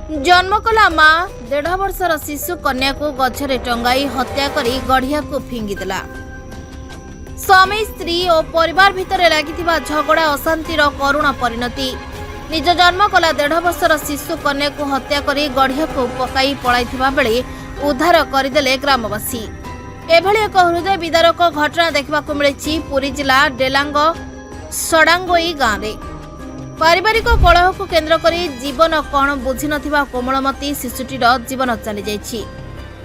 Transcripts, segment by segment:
जन्म कला माँ 1.5 वर्षर शिशु कन्या को गछरे टंगाई हत्या करी गढ़िया को फिंगिदेला। स्वामी स्त्री और परिवार भितर लागिथिबा झगड़ा अशांतिर करुण परिणति। निज जन्म कला 1.5 वर्षर शिशु कन्या को हत्या करी गढ़िया को पकाई पळाइथिबा बेले उद्धार करदेले ग्रामवासी। एभली एक हृदय विदारक घटना देखा मिली पुरी जिला डेलांग सडांगोई गाँव में। पारिवारिक कलह को केन्द्र करी जीवन कौन बुझी नथिबा कोमलमती शिशुटीर जीवन चली जाइछि।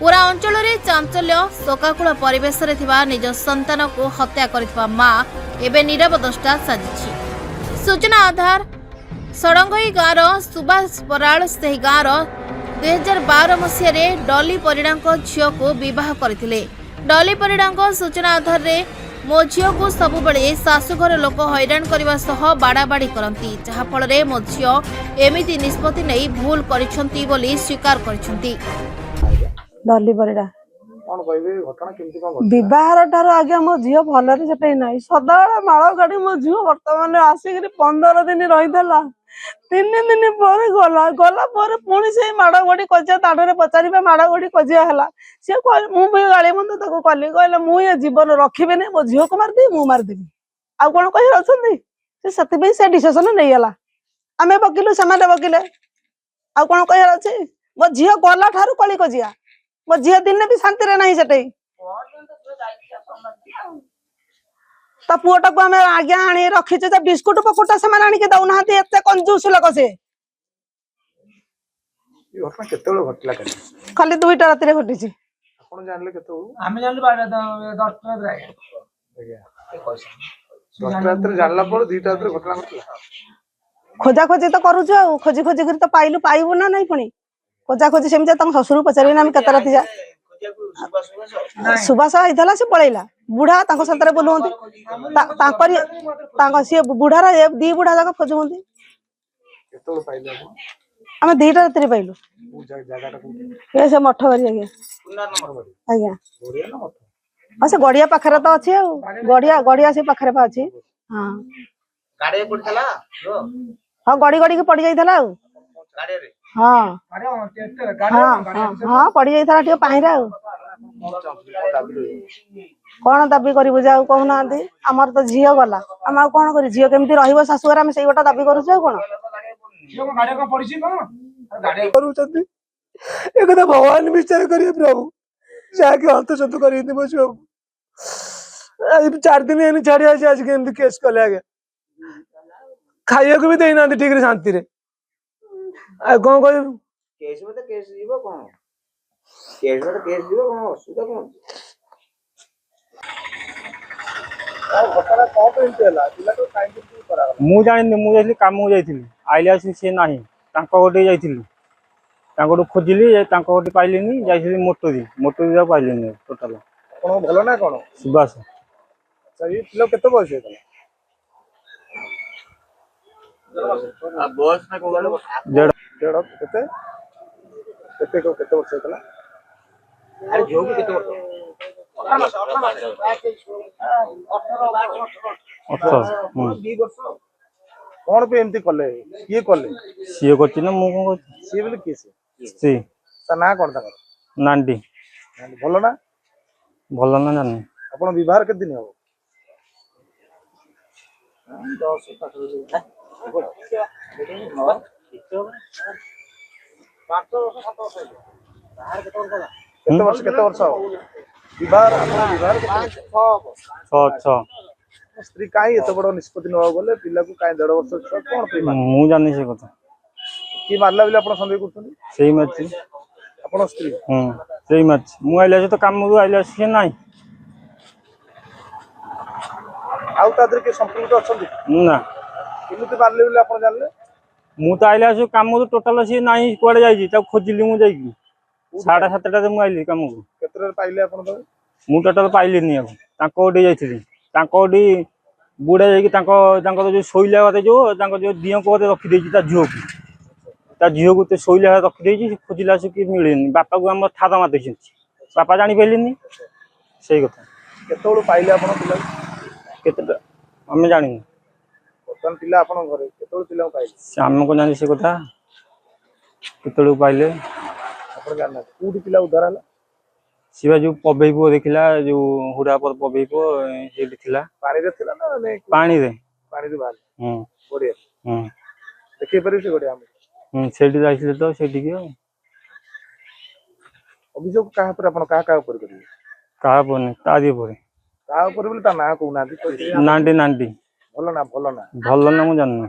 पूरा अंचल रे चांचल्य शोकाकुल परिवेश रे थिबा निज संतान को हत्या करिथिबा मां एबे नीरव दृष्टा साजिछि। सूचना आधार सडंगई गाँव सुभाष बराल से गाँव 2012 मसीह डॉली परिडा झील को बह करथिले। डॉली परिडा सूचना आधार रे मो झील को सबुबले शाशुघर लोक हैरान करने सह बाड़ाबाड़ी करती, जहाँफल मो झील एमिति निष्पत्ति नहीं भूल करिसेंती बोली स्वीकार करिसेंती। डॉली परिडा विवाह ठार आगे मो झील भलरे सेटे ना सदाबे माड़ गाड़ी मो झील बर्तमान आसिक 15 दिन रही 3 दिन पर गला गला पुणी से माड़ गोड़ी कजिया ताड़े पचारे माड़ गोड़ी कजिया है सी मुझे गाड़ी बंद तक कली कहले मुझे जीवन रखी मो झील को मारदेवी मु मारदेवी आउ कौन कह से डिसीजन नहीं गला आम वकिलु से वकिले आउ कौन कह मो झील गला ठार कली कजिया मो झील दिन भी शांति ना से ता पुओटा को आम आज्ञा आनी रखीचे बिस्कुट पकुटा से आनिक दौना एत कंजूस लोक से खाली 2टा राति घटी खोजा खोजी तो करुचु खोजी खोजी तो पाइलु पाइबु ना नहीं पुणी खोजा खोजी सेमती शशुर पचारे आम केत राति जा सुबास होता से पलैला बुढ़ा सतरे बुलुंती सी बुढ़ार 2 बुढ़ा जाक खोजुंती आम 2टा राति पाइलु से मठ करी आज्ञा हाँ से गड़िया पाखे तो अच्छी गड़िया गड़िया से पाखे अच्छी हाँ हाँ गड़ी गड़ी पड़ जाइला हाँ हाँ हाँ पड़ जाइला पाहिरा कौन दाबी करू जा कहना आमर तो झील गला आम कौन कर झील केमी रशाशुघर आम से गोटा दाबी करुँ कौन भगवान विचार करिए प्रभु जाके हस्तचंद कर 4 दिन छाड़ी आज के केस कले आगे खाइया भी देना ठीक शांति कौन कह मु जानी मुझे कम आइला सी ना गोटे जाइली खोजिली पाइली जाइली मोटोरी पाइली टोटाल भल ना कौन सुभाष केते बयस केते वर्ष होता कौन पे एमती कले किए कले सी करछि ना मु कोन सी बोले किए सी ता ना कोन ता नांडी भलो ना जानी अपन विवाह के दिन हो 10 केते वर्ष हो विवाह स्त्री काई एत बड़ निष्पत्ति नवा गले पिला को काई 1.5 वर्ष छुआ कोन पे मु जानि से कथा की मारला बिले अपन संदेह करथुनी सेही माछि अपन स्त्री सेही माछि मु आइला से तो काम मु आइला से नाही आउ तादर के संपूर्ण अछंती ना केमिति मारले बिले अपन जानले मु तो आइला से काम तो टोटल से नाही कोडे जाई ता खोजिली मु जाई 7:30 मु आइली काम को केतरे पाइले अपन तो मु टोटल पाइली नि अब ताको ओडी जाइथिली ताको ओडी बुढ़ा जाइए जो शोला जो दिह को रखी ता झील को शोला रखी खोजिला से कि मिले बापा को आम ठार मार बापा जानी पारे से केतोड़ पाइले आपण पिला केते आम जानी बर्तमान पिला आपण घरे केतोड़ पिला पाइले आम को जानी से कथा କେତେବେଳକୁ ପାଇଲେ ଆପଣ ଜାଣିନାହାନ୍ତି କୋଉଠି ପିଲା ଉଦ୍ଧାର ହେଲା? ସିଏ ଯୋଉ ପବେଇ ପୁଅ ଦେଖିଲା ଯୋଉ ହୁଡା પર ପବେଇ ପୁଅ ସେଇଠି ଥିଲା ପାଣିରେ ଥିଲା ନା ନାଇଁ? ପାଣିରେ। ପାଣିରୁ ବାହାରିଲା ହୁଁ ବଢିଆ। ହୁଁ ଦେଖେଇ ପାରିବେ ସେ ଗୋଟେ ଆମକୁ? ସେଇଠି ଯାଇଥିଲେ ତ ସେଇଠିକି ଆଉ। ଅଭିଯୋଗ କାହା ଉପରେ ଆପଣ କାହା ଉପରେ କରିବେ? କାହା ପରେ ତାରି ଉପରେ। କାହା ଉପରେ ବୋଲି ତା ନାଁ କହୁନାହାନ୍ତି। ନାଣ୍ଡି ନାଣ୍ଡି। ଭଲ ନା ଭଲ ନା? ଭଲ ନା ମୁଁ ଜାଣିନି।